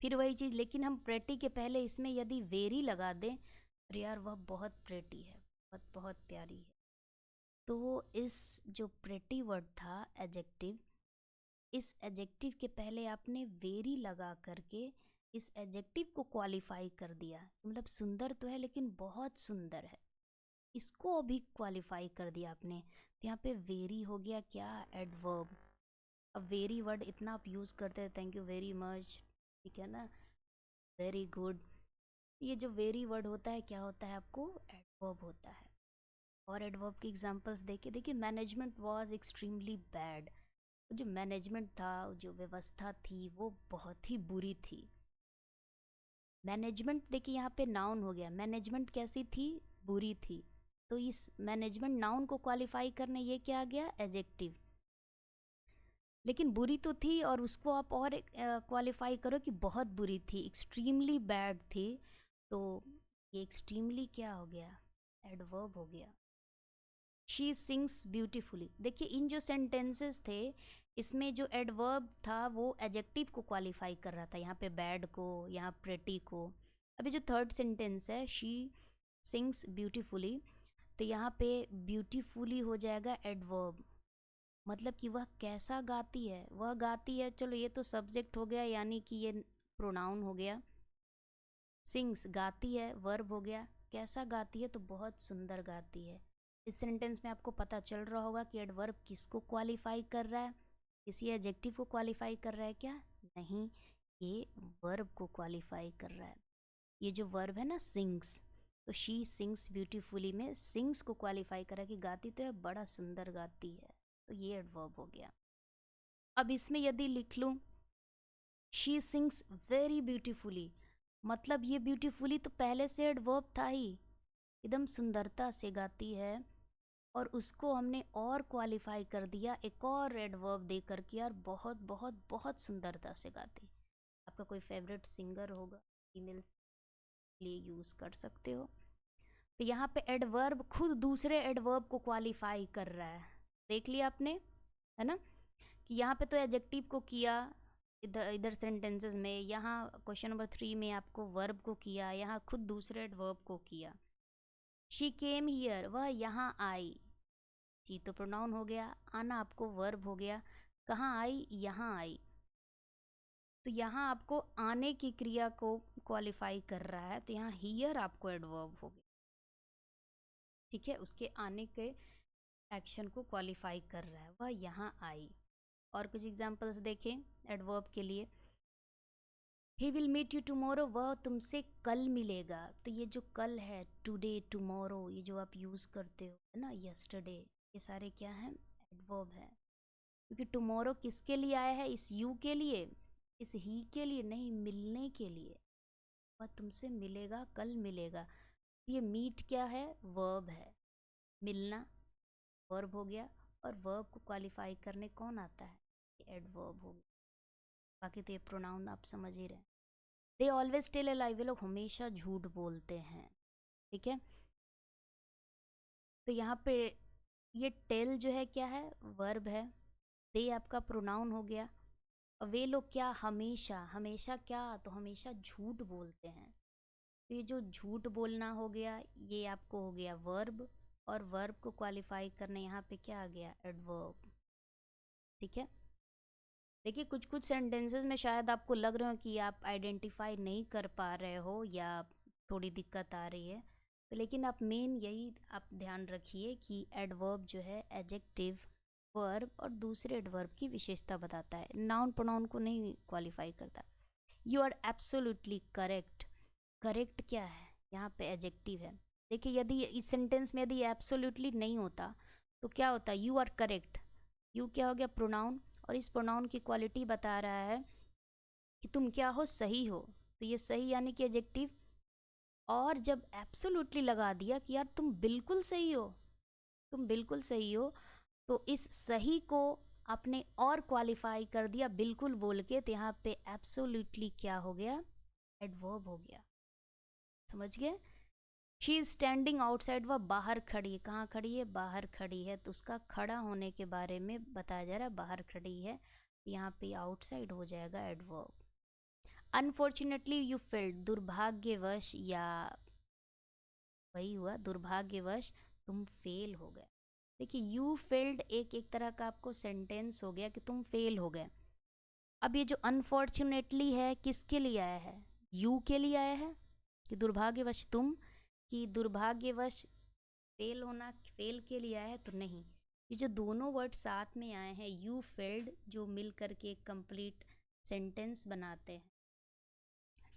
फिर वही चीज़, लेकिन हम प्रेटी के पहले इसमें यदि वेरी लगा दें, अरे यार वह बहुत प्रेटी है, बहुत बहुत प्यारी है, तो इस जो प्रेटी वर्ड था एडजेक्टिव, इस एडजेक्टिव के पहले आपने वेरी लगा करके इस एडजेक्टिव को क्वालिफाई कर दिया। मतलब सुंदर तो है लेकिन बहुत सुंदर है, इसको भी क्वालिफाई कर दिया आपने। तो यहाँ पे वेरी हो गया क्या? एडवर्ब। अब वेरी वर्ड इतना आप यूज़ करते हैं, थैंक यू वेरी मच, ठीक है ना, वेरी गुड। ये जो वेरी वर्ड होता है क्या होता है? आपको एडवर्ब होता है। और एडवर्ब के एग्जांपल्स देखिए, देखिए मैनेजमेंट वाज एक्सट्रीमली बैड, जो मैनेजमेंट था, जो व्यवस्था थी वो बहुत ही बुरी थी। मैनेजमेंट देखिए यहाँ पे नाउन हो गया, मैनेजमेंट कैसी थी? बुरी थी। तो इस मैनेजमेंट नाउन को क्वालिफाई करने ये क्या आ गया? एडजेक्टिव। लेकिन बुरी तो थी, और उसको आप और क्वालिफाई करो कि बहुत बुरी थी, एक्सट्रीमली बैड थी, तो ये एक्सट्रीमली क्या हो गया? एडवर्ब हो गया। शी सिंग्स ब्यूटीफुली, देखिए इन जो सेंटेंसेस थे इसमें जो एडवर्ब था वो एडजेक्टिव को क्वालिफाई कर रहा था, यहाँ पे बैड को, यहाँ प्रेटी को। अभी जो थर्ड सेंटेंस है, शी सिंग्स ब्यूटीफुली, तो यहाँ पे ब्यूटीफुली हो जाएगा एडवर्ब। मतलब कि वह कैसा गाती है? वह गाती है, चलो ये तो सब्जेक्ट हो गया, यानी कि ये प्रोनाउन हो गया। सिंग्स गाती है, वर्ब हो गया। कैसा गाती है? तो बहुत सुंदर गाती है। इस सेंटेंस में आपको पता चल रहा होगा कि एडवर्ब किसको क्वालिफाई कर रहा है? किसी एडजेक्टिव को क्वालिफाई कर रहा है क्या? नहीं, ये वर्ब को क्वालिफाई कर रहा है। ये जो वर्ब है ना सिंग्स, तो शी सिंग्स ब्यूटीफुली में सिंग्स को क्वालिफाई करा कि गाती तो है, बड़ा सुंदर गाती है, तो ये एडवर्ब हो गया। अब इसमें यदि लिख लूँ शी सिंग्स वेरी ब्यूटीफुली, मतलब ये ब्यूटीफुली तो पहले से एडवर्ब था ही, एकदम सुंदरता से गाती है, और उसको हमने और क्वालिफाई कर दिया एक और एडवर्ब दे कर के, यार बहुत बहुत बहुत सुंदरता से गाती। आपका कोई फेवरेट सिंगर होगा, फीमेल लिए यूज़ कर सकते हो। तो यहाँ पे एडवर्ब खुद दूसरे एडवर्ब को क्वालिफाई कर रहा है, देख लिया आपने, है ना, कि यहाँ पे तो एडजेक्टिव को किया, इधर इधर सेंटेंसेस में, यहाँ क्वेश्चन नंबर 3 में आपको वर्ब को किया, यहाँ खुद दूसरे एडवर्ब को किया। शी केम हियर, वह यहाँ आई। जी तो प्रोनाउन हो गया, आना आपको वर्ब हो गया। कहाँ आई? यहाँ आई। तो यहाँ आपको आने की क्रिया को क्वालिफाई कर रहा है, तो यहाँ हियर आपको एडवर्ब हो गया। ठीक है, उसके आने के एक्शन को क्वालिफाई कर रहा है, वह यहाँ आई। और कुछ एग्जांपल्स देखें एडवर्ब के लिए। He will meet you tomorrow, वह तुमसे कल मिलेगा। तो ये जो कल है, टुडे, टुमारो, ये जो आप यूज़ करते हो है ना, यस्टरडे, ये सारे क्या हैं? एडवर्ब है। क्योंकि टुमारो किसके लिए आया है? इस यू के लिए, इस ही के लिए नहीं, मिलने के लिए। वह तुमसे मिलेगा, कल मिलेगा। ये मीट क्या है? वर्ब है। मिलना वर्ब हो गया, और वर्ब को क्वालिफाई करने कौन आता है? ये एडवर्ब हो गया। बाकी तो ये प्रोनाउन आप समझ ही रहे हैं। दे ऑलवेज टेल अ लाई, वे लोग हमेशा झूठ बोलते हैं। ठीक है, तो यहाँ पे ये टेल जो है क्या है? वर्ब है। दे आपका प्रोनाउन हो गया। और वे लोग क्या? हमेशा, हमेशा क्या? तो हमेशा झूठ बोलते हैं। तो ये जो झूठ बोलना हो गया, ये आपको हो गया वर्ब, और वर्ब को क्वालिफाई करने यहाँ पे क्या आ गया? एडवर्ब। ठीक है, देखिए कुछ कुछ सेंटेंसेस में शायद आपको लग रहा हो कि आप आइडेंटिफाई नहीं कर पा रहे हो या थोड़ी दिक्कत आ रही है, तो लेकिन आप मेन यही आप ध्यान रखिए कि एडवर्ब जो है एडजेक्टिव, वर्ब और दूसरे एडवर्ब की विशेषता बताता है, नाउन प्रोनाउन को नहीं क्वालिफाई करता। You are absolutely correct. Correct क्या है? यहाँ पे एडजेक्टिव है। देखिए यदि इस सेंटेंस में यदि एब्सोल्युटली नहीं होता तो क्या होता? You are correct. यू क्या हो गया? प्रोनाउन, और इस प्रोनाउन की क्वालिटी बता रहा है कि तुम क्या हो? सही हो। तो ये सही यानी कि एडजेक्टिव। और जब एब्सोल्युटली लगा दिया कि यार तुम बिल्कुल सही हो, तुम बिल्कुल सही हो, तो इस सही को आपने और क्वालिफाई कर दिया बिल्कुल बोल के, तो यहाँ पे एब्सोल्युटली क्या हो गया? एडवर्ब हो गया। समझ गए? शी इज स्टैंडिंग आउटसाइड, वह बाहर खड़ी है। कहाँ खड़ी है? बाहर खड़ी है। तो उसका खड़ा होने के बारे में बताया जा रहा है, बाहर खड़ी है। यहाँ पे आउटसाइड हो जाएगा एडवर्ब। अनफॉर्चुनेटली यू फेल्ड, दुर्भाग्यवश, या वही हुआ दुर्भाग्यवश तुम फेल हो गए। देखिए यू फेल्ड एक एक तरह का आपको सेंटेंस हो गया कि तुम फेल हो गए। अब ये जो अनफॉर्चुनेटली है किसके लिए आया है? यू के लिए आया है कि दुर्भाग्यवश तुम, कि दुर्भाग्यवश फेल होना, फेल के लिए आया है? तो नहीं, ये जो दोनों वर्ड साथ में आए हैं, यू फेल्ड, जो मिल करके एक कंप्लीट सेंटेंस बनाते हैं।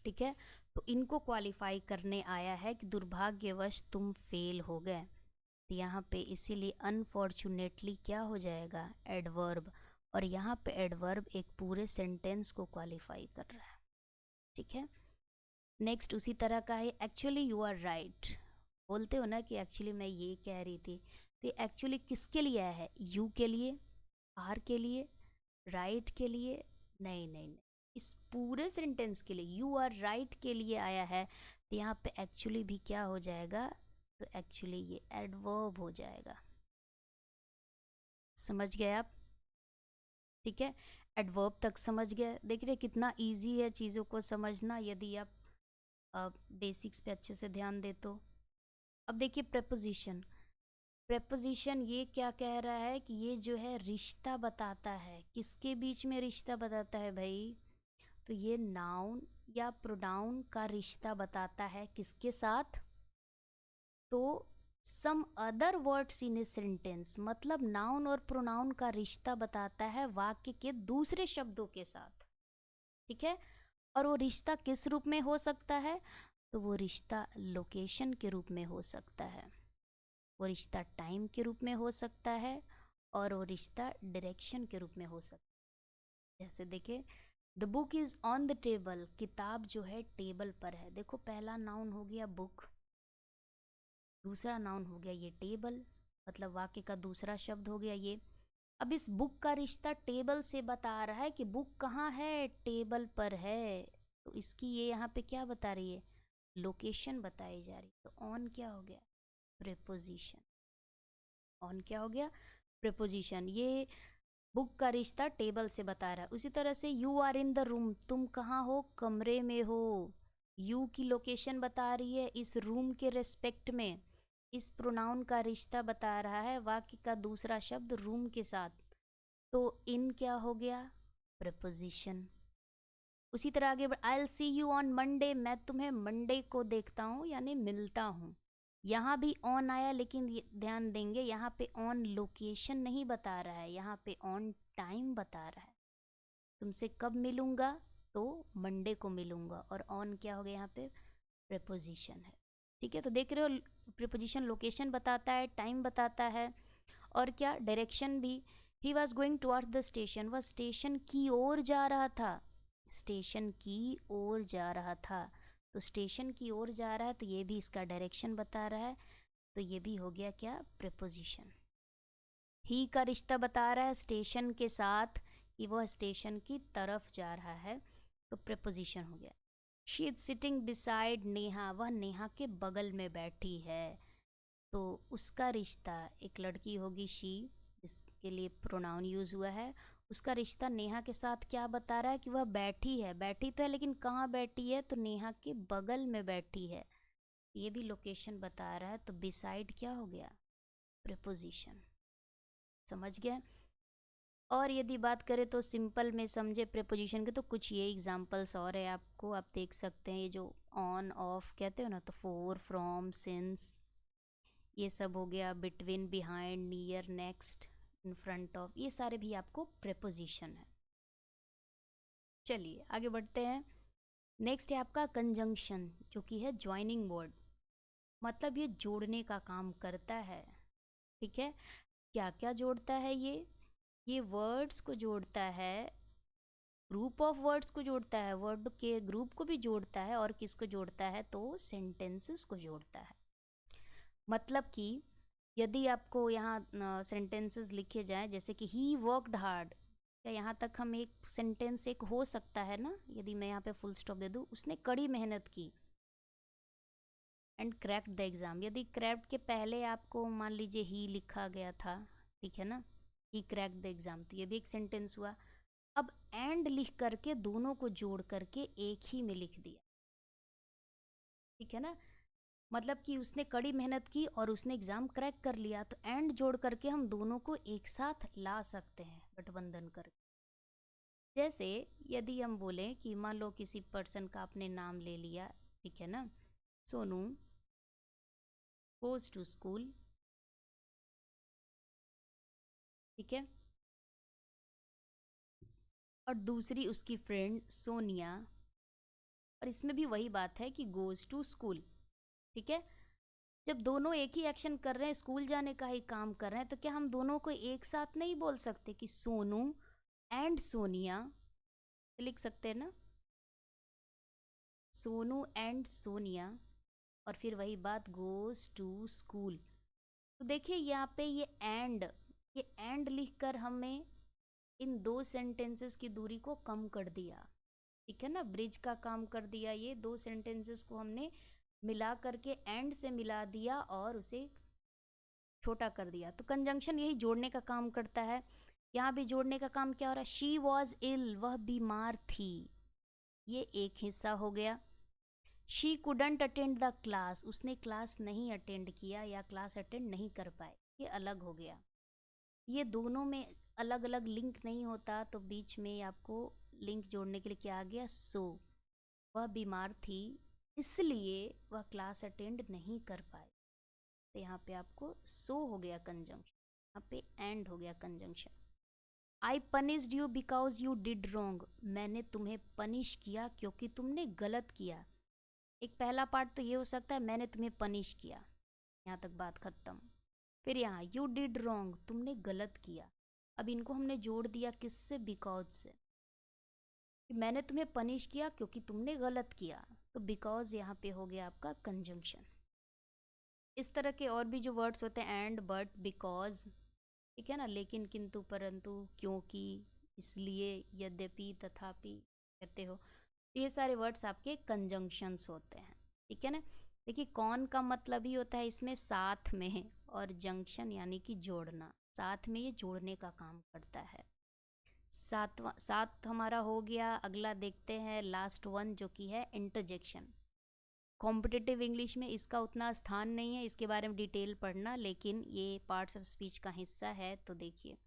ठीक है, तो इनको क्वालिफाई करने आया है कि दुर्भाग्यवश तुम फेल हो गए। तो यहाँ पे इसीलिए अनफॉर्चुनेटली क्या हो जाएगा? एडवर्ब। और यहाँ पे एडवर्ब एक पूरे सेंटेंस को क्वालिफाई कर रहा है। ठीक है, नेक्स्ट उसी तरह का है, एक्चुअली यू आर राइट। बोलते हो ना कि एक्चुअली मैं ये कह रही थी, तो एक्चुअली किसके लिए आया है? यू के लिए, आर के लिए, राइट के लिए? नहीं नहीं नहीं, इस पूरे सेंटेंस के लिए, यू आर राइट के लिए आया है। तो यहाँ पे एक्चुअली भी क्या हो जाएगा? तो एक्चुअली ये एडवर्ब हो जाएगा। समझ गए आप? ठीक है, एडवर्ब तक समझ गए। देख रहे कितना इजी है चीज़ों को समझना यदि आप बेसिक्स पे अच्छे से ध्यान दे तो। अब देखिए प्रेपोजिशन। प्रेपोजिशन ये क्या कह रहा है कि ये जो है रिश्ता बताता है। किसके बीच में रिश्ता बताता है भाई? तो ये नाउन या प्रोनाउन का रिश्ता बताता है। किसके साथ? तो some other words in a sentence, मतलब नाउन और प्रोनाउन का रिश्ता बताता है वाक्य के दूसरे शब्दों के साथ। ठीक है, और वो रिश्ता किस रूप में हो सकता है? तो वो रिश्ता लोकेशन के रूप में हो सकता है, वो रिश्ता टाइम के रूप में हो सकता है, और वो रिश्ता डायरेक्शन के रूप में हो सकता है। जैसे देखे, the book is on the table, किताब जो है टेबल पर है। देखो पहला नाउन हो गया बुक, दूसरा नाउन हो गया ये टेबल, मतलब वाक्य का दूसरा शब्द हो गया ये। अब इस बुक का रिश्ता टेबल से बता रहा है कि बुक कहाँ है? टेबल पर है। तो इसकी ये यहाँ पे क्या बता रही है? लोकेशन बताई जा रही है। तो ऑन क्या हो गया? प्रेपोजिशन। ऑन क्या हो गया? प्रेपोजिशन। ये बुक का रिश्ता टेबल से बता रहा है। उसी तरह से you are in the room, तुम कहाँ हो, कमरे में हो। यू की लोकेशन बता रही है इस रूम के रेस्पेक्ट में, इस प्रोनाउन का रिश्ता बता रहा है वाक्य का दूसरा शब्द रूम के साथ। तो इन क्या हो गया, प्रेपोजिशन। उसी तरह आगे I will see you on Monday, मैं तुम्हें मंडे को देखता हूँ यानी मिलता हूँ। यहाँ भी ऑन आया, लेकिन ध्यान देंगे यहाँ पे ऑन लोकेशन नहीं बता रहा है, यहाँ पे ऑन टाइम बता रहा है। तुमसे कब मिलूंगा, तो मंडे को मिलूंगा। और ऑन क्या हो गया यहाँ पे, प्रेपोजिशन है। ठीक है, तो देख रहे हो प्रीपोजिशन लोकेशन बताता है, टाइम बताता है, और क्या, डायरेक्शन भी। He was going towards the station, वह स्टेशन की ओर जा रहा था, स्टेशन की ओर जा रहा था। तो स्टेशन की ओर जा रहा है, तो ये भी इसका डायरेक्शन बता रहा है, तो ये भी हो गया क्या, प्रीपोजिशन। ही का रिश्ता बता रहा है स्टेशन के साथ कि वह स्टेशन की तरफ जा रहा है, तो प्रीपोजिशन हो गया। She is sitting beside Neha, वह नेहा के बगल में बैठी है, तो उसका रिश्ता, एक लड़की होगी शी जिसके लिए प्रोनाउन यूज़ हुआ है, उसका रिश्ता नेहा के साथ क्या बता रहा है कि वह बैठी है, बैठी तो है लेकिन कहाँ बैठी है, तो नेहा के बगल में बैठी है। ये भी लोकेशन बता रहा है, तो बिसाइड क्या हो गया, प्रीपोजिशन। समझ गया। और यदि बात करें तो सिंपल में समझे प्रीपोजिशन के, तो कुछ ये एग्जांपल्स और है आपको, आप देख सकते हैं। ये जो ऑन ऑफ कहते हो ना, तो फॉर, फ्रॉम, सिंस, ये सब हो गया। Between, behind, near, next, in front of, ये सारे भी आपको प्रीपोजिशन है। चलिए आगे बढ़ते हैं। नेक्स्ट है आपका कंजंक्शन, जो कि है ज्वाइनिंग वर्ड, मतलब ये जोड़ने का काम करता है। ठीक है, क्या क्या जोड़ता है ये वर्ड्स को जोड़ता है, ग्रुप ऑफ वर्ड्स को जोड़ता है, वर्ड के ग्रुप को भी जोड़ता है, और किसको जोड़ता है, तो सेंटेंसेस को जोड़ता है। मतलब कि यदि आपको यहाँ सेंटेंसेस लिखे जाएं, जैसे कि ही वर्कड हार्ड, क्या यहाँ तक हम एक सेंटेंस एक हो सकता है ना, यदि मैं यहाँ पे फुल स्टॉप दे दूँ, उसने कड़ी मेहनत की, एंड क्रैक्ड द एग्ज़ाम। यदि क्रैक्ड के पहले आपको मान लीजिए ही लिखा गया था, ठीक है ना, ही क्रैक्ड द एग्ज़ाम, तो ये भी एक सेंटेंस हुआ। अब एंड लिख करके दोनों को जोड़ करके एक ही में लिख दिया, ठीक है ना, मतलब कि उसने कड़ी मेहनत की और उसने एग्ज़ाम क्रैक कर लिया, तो एंड जोड़ करके हम दोनों को एक साथ ला सकते हैं गठबंधन करके। जैसे यदि हम बोलें कि मान लो किसी पर्सन का आपने नाम ले लिया, ठीक है ना, सोनू गोज टू स्कूल, ठीक है, और दूसरी उसकी फ्रेंड सोनिया, और इसमें भी वही बात है कि गोज टू स्कूल, ठीक है। जब दोनों एक ही एक्शन कर रहे हैं, स्कूल जाने का ही काम कर रहे हैं, तो क्या हम दोनों को एक साथ नहीं बोल सकते कि सोनू एंड सोनिया, लिख सकते हैं ना, सोनू एंड सोनिया, और फिर वही बात गोज टू स्कूल। तो देखिए यहाँ पे ये एंड लिखकर हमें इन दो सेंटेंसेस की दूरी को कम कर दिया, ठीक है ना, ब्रिज का काम कर दिया। ये दो सेंटेंसेस को हमने मिला करके एंड से मिला दिया और उसे छोटा कर दिया। तो कंजंक्शन यही जोड़ने का काम करता है। यहाँ भी जोड़ने का काम क्या हो रहा है, शी वॉज इल, वह बीमार थी, ये एक हिस्सा हो गया। She couldn't attend the class, उसने क्लास नहीं अटेंड किया या क्लास अटेंड नहीं कर पाए, ये अलग हो गया। ये दोनों में अलग अलग लिंक नहीं होता, तो बीच में आपको लिंक जोड़ने के लिए क्या आ गया, सो, वह बीमार थी इसलिए वह क्लास अटेंड नहीं कर पाए, तो यहाँ पे आपको सो हो गया कंजंक्शन, यहाँ पे एंड हो गया conjunction. I punished you because you did wrong, मैंने तुम्हें पनिश किया क्योंकि तुमने गलत किया। एक पहला पार्ट तो ये हो सकता है, मैंने तुम्हें पनिश किया, यहाँ तक बात खत्म। फिर यहाँ यू डिड रॉन्ग, तुमने गलत किया। अब इनको हमने जोड़ दिया किससे, बिकॉज से, मैंने तुम्हें पनिश किया क्योंकि तुमने गलत किया, तो बिकॉज यहाँ पे हो गया आपका कंजंक्शन। इस तरह के और भी जो वर्ड्स होते हैं, एंड, बट, बिकॉज, ठीक है ना, लेकिन, किंतु, परंतु, क्योंकि, इसलिए, यद्यपि, तथापि कहते हो, ये सारे वर्ड्स आपके कंजंक्शंस होते हैं, ठीक है ना। देखिए कौन का मतलब ही होता है इसमें साथ में, और जंक्शन यानी कि जोड़ना, साथ में ये जोड़ने का काम करता है। सात हमारा हो गया। अगला देखते हैं लास्ट वन जो कि है इंटरजेक्शन। कॉम्पिटिटिव इंग्लिश में इसका उतना स्थान नहीं है, इसके बारे में डिटेल पढ़ना, लेकिन ये पार्ट्स ऑफ स्पीच का हिस्सा है। तो देखिए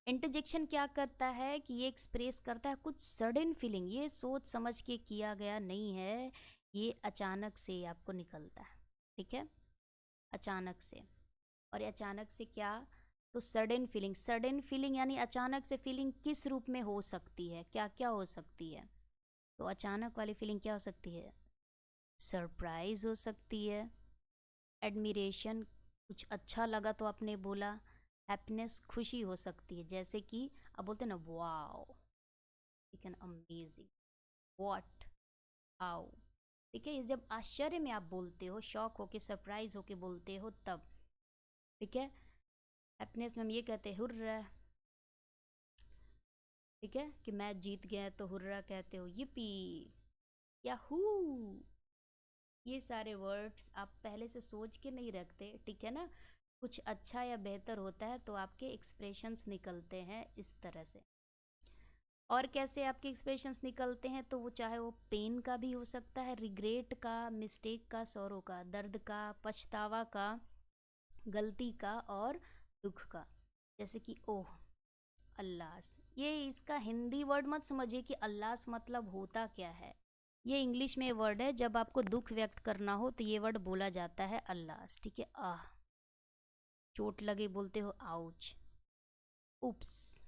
इंटरजेक्शन क्या करता है कि ये एक्सप्रेस करता है कुछ सडन फीलिंग, ये सोच समझ के किया गया नहीं है, ये अचानक से आपको निकलता है। ठीक है, अचानक से। और ये अचानक से क्या, तो सडन फीलिंग। सडन फीलिंग यानी अचानक से फीलिंग किस रूप में हो सकती है, क्या क्या हो सकती है। तो अचानक वाली फीलिंग क्या हो सकती है, सरप्राइज हो सकती है, एडमिरेशन, कुछ अच्छा लगा तो आपने बोला, हैप्पीनेस, खुशी हो सकती है, जैसे कि आप बोलते हैं ना वाओ, ठीक है ना, अमेजिंग, व्हाट, हाउ। ठीक है, ये जब आश्चर्य में आप बोलते हो, शॉक होके, सरप्राइज होके बोलते हो तब। ठीक है, हैप्पीनेस में हम ये कहते हैं हुर्रा। ठीक है, कि मैच जीत गया तो हुर्रा कहते हो, yippee, याहू। ये सारे वर्ड्स आप पहले से सोच के नहीं रखते, ठीक है ना। कुछ अच्छा या बेहतर होता है तो आपके एक्सप्रेशंस निकलते हैं इस तरह से। और कैसे आपके एक्सप्रेशंस निकलते हैं, तो वो चाहे वो पेन का भी हो सकता है, रिग्रेट का, मिस्टेक का, सौरो का, दर्द का, पछतावा का, गलती का और दुख का। जैसे कि ओह, अल्लास। ये इसका हिंदी वर्ड मत समझिए कि अल्लास मतलब होता क्या है, ये इंग्लिश में वर्ड है। जब आपको दुख व्यक्त करना हो तो ये वर्ड बोला जाता है अल्लास। ठीक है, आह, चोट लगे बोलते हो आउच, उप्स,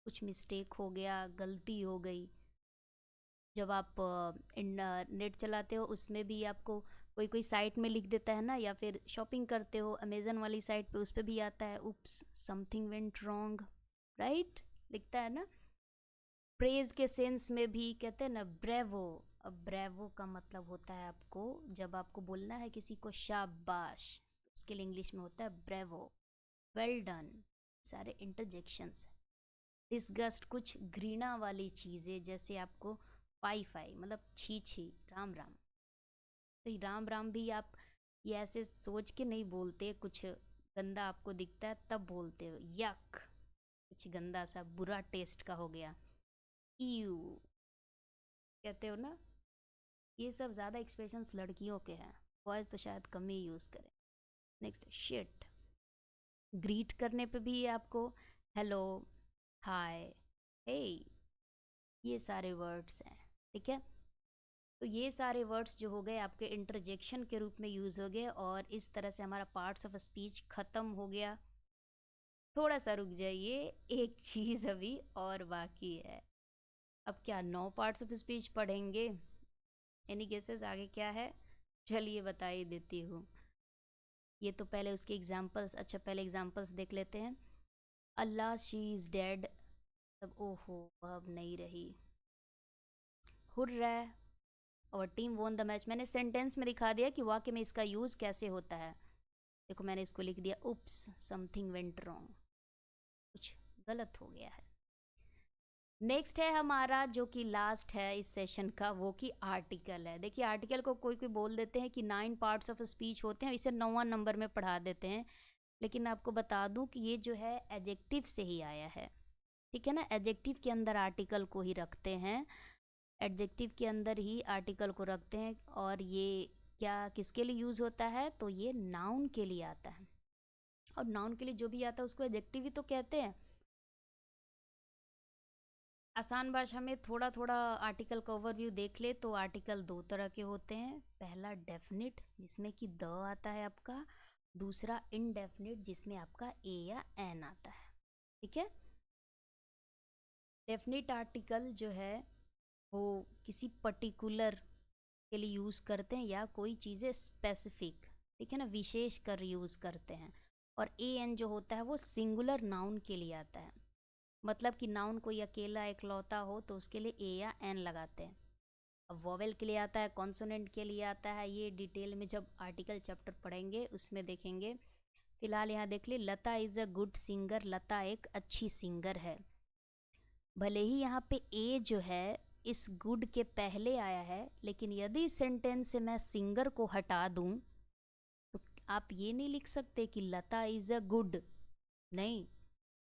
कुछ मिस्टेक हो गया, गलती हो गई। जब आप नेट चलाते हो उसमें भी आपको कोई कोई साइट में लिख देता है ना, या फिर शॉपिंग करते हो अमेजन वाली साइट पे, उस पर भी आता है उप्स, समथिंग वेंट रॉन्ग, राइट, लिखता है ना। प्रेज के सेंस में भी कहते हैं ना ब्रेवो। अब ब्रेवो का मतलब होता है आपको, जब आपको बोलना है किसी को शाबाश, उसके लिए इंग्लिश में होता है ब्रेवो, वेल डन। सारे इंटरजेक्शंस। डिसगस्ट, कुछ घृणा वाली चीज़ें, जैसे आपको फाई फाई मतलब छी छी, राम राम। तो राम राम भी आप ये ऐसे सोच के नहीं बोलते, कुछ गंदा आपको दिखता है तब बोलते हो, यक, कुछ गंदा सा बुरा टेस्ट का हो गया, ईयू कहते हो ना। ये सब ज़्यादा एक्सप्रेशंस लड़कियों के हैं, बॉयज़ तो शायद कम ही यूज़ करें। नेक्स्ट शिट, ग्रीट करने पे भी आपको हेलो, हाय, हे, ये सारे वर्ड्स हैं। ठीक है, तो ये सारे वर्ड्स जो हो गए आपके इंटरजेक्शन के रूप में यूज़ हो गए, और इस तरह से हमारा पार्ट्स ऑफ स्पीच ख़त्म हो गया। थोड़ा सा रुक जाइए, एक चीज़ अभी और बाकी है। अब क्या 9 पार्ट्स ऑफ स्पीच पढ़ेंगे? एनी गेसेस आगे क्या है? चलिए बता ही देती हूँ। ये तो पहले उसके एग्जाम्पल्स, अच्छा पहले एग्जाम्पल्स देख लेते हैं। अल्लाह शी इज़ डेड, तब ओहो अब नहीं रही। हुर्रा, और टीम वोन द मैच। मैंने सेंटेंस में दिखा दिया कि वाक्य में इसका यूज़ कैसे होता है। देखो मैंने इसको लिख दिया, उप्स, समथिंग वेंट रॉन्ग, कुछ गलत हो गया है। नेक्स्ट है हमारा जो कि लास्ट है इस सेशन का, वो कि आर्टिकल है। देखिए आर्टिकल को कोई कोई बोल देते हैं कि 9 पार्ट्स ऑफ स्पीच होते हैं, इसे 9वां नंबर में पढ़ा देते हैं, लेकिन आपको बता दूं कि ये जो है एडजेक्टिव से ही आया है। ठीक है ना, एडजेक्टिव के अंदर आर्टिकल को ही रखते हैं, एडजेक्टिव के अंदर ही आर्टिकल को रखते हैं। और ये क्या किसके लिए यूज़ होता है, तो ये नाउन के लिए आता है, और नाउन के लिए जो भी आता है उसको एडजेक्टिव ही तो कहते हैं। आसान भाषा में थोड़ा थोड़ा आर्टिकल का ओवरव्यू देख ले तो आर्टिकल दो तरह के होते हैं। पहला डेफिनिट, जिसमें कि द आता है आपका, दूसरा इनडेफिनिट, जिसमें आपका ए या एन आता है। ठीक है, डेफिनिट आर्टिकल जो है वो किसी पर्टिकुलर के लिए यूज़ करते हैं, या कोई चीज़ें स्पेसिफिक, ठीक है ना, विशेष कर यूज़ करते हैं। और ए एन जो होता है वो सिंगुलर नाउन के लिए आता है, मतलब कि नाउन कोई अकेला एकलौता हो तो उसके लिए ए या एन लगाते हैं। अब वोवेल के लिए आता है, कॉन्सोनेंट के लिए आता है, ये डिटेल में जब आर्टिकल चैप्टर पढ़ेंगे उसमें देखेंगे। फिलहाल यहाँ देख ली, लता इज़ अ गुड सिंगर, लता एक अच्छी सिंगर है। भले ही यहाँ पे ए जो है इस गुड के पहले आया है, लेकिन यदि सेंटेंस से मैं सिंगर को हटा दूँ तो आप ये नहीं लिख सकते कि लता इज़ अ गुड, नहीं,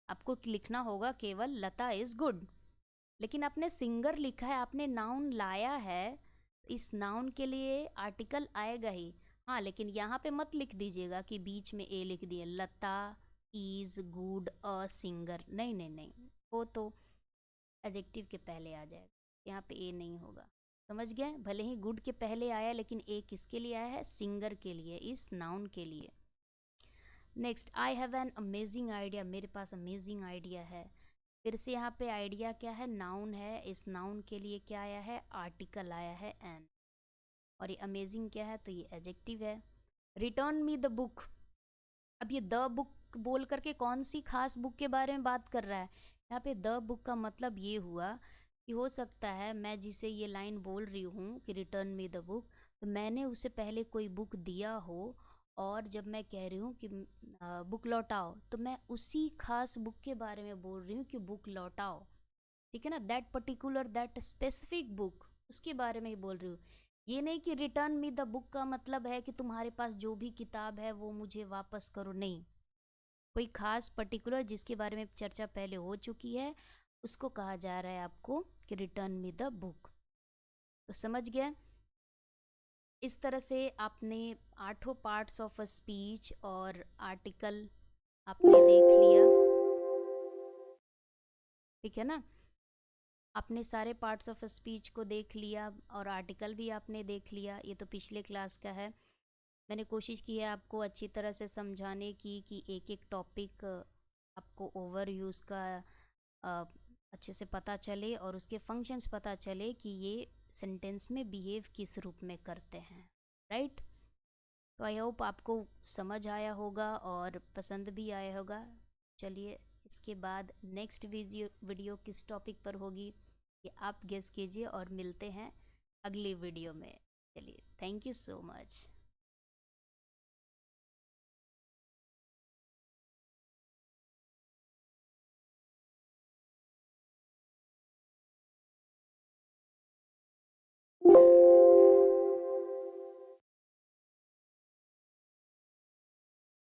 आपको लिखना होगा केवल लता इज गुड, लेकिन आपने सिंगर लिखा है, आपने नाउन लाया है, इस नाउन के लिए आर्टिकल आएगा ही। हाँ, लेकिन यहाँ पे मत लिख दीजिएगा कि बीच में ए लिख दिए, लता इज गुड अ सिंगर, नहीं नहीं नहीं, वो तो एडजेक्टिव के पहले आ जाएगा, यहाँ पे ए नहीं होगा। समझ गए? भले ही गुड के पहले आया, लेकिन ए किसके लिए आया है? सिंगर के लिए, इस नाउन के लिए। Next, I have an amazing idea, मेरे पास अमेजिंग आइडिया है। फिर से यहाँ पे आइडिया क्या है? नाउन है, इस नाउन के लिए क्या आया है? आर्टिकल आया है एन, और ये अमेजिंग क्या है? तो ये एडजेक्टिव है। रिटर्न मी द बुक, अब ये द बुक बोल करके कौन सी खास बुक के बारे में बात कर रहा है? यहाँ पे द बुक का मतलब ये हुआ कि हो सकता है मैं जिसे ये लाइन बोल रही हूँ कि रिटर्न मी द बुक, तो मैंने उसे पहले कोई बुक दिया हो, और जब मैं कह रही हूँ कि बुक लौटाओ, तो मैं उसी खास बुक के बारे में बोल रही हूँ कि बुक लौटाओ। ठीक है ना? That particular, that specific book, उसके बारे में ही बोल रही हूँ। ये नहीं कि रिटर्न मी द बुक का मतलब है कि तुम्हारे पास जो भी किताब है वो मुझे वापस करो, नहीं। कोई खास पर्टिकुलर जिसके बारे में चर्चा पहले हो चुकी है, उसको कहा जा रहा है आपको कि रिटर्न मी द बुक। तो समझ गया? इस तरह से आपने 8 पार्ट्स ऑफ अ स्पीच और आर्टिकल आपने देख लिया। ठीक है ना? आपने सारे पार्ट्स ऑफ स्पीच को देख लिया और आर्टिकल भी आपने देख लिया। ये तो पिछले क्लास का है। मैंने कोशिश की है आपको अच्छी तरह से समझाने की कि एक एक टॉपिक आपको ओवर यूज़ का अ, अच्छे से पता चले और उसके फंक्शंस पता चले कि ये सेंटेंस में बिहेव किस रूप में करते हैं। राइट? तो आई होप आपको समझ आया होगा और पसंद भी आया होगा। चलिए, इसके बाद नेक्स्ट वीडियो किस टॉपिक पर होगी ये आप गेस कीजिए, और मिलते हैं अगली वीडियो में। चलिए, थैंक यू सो मच।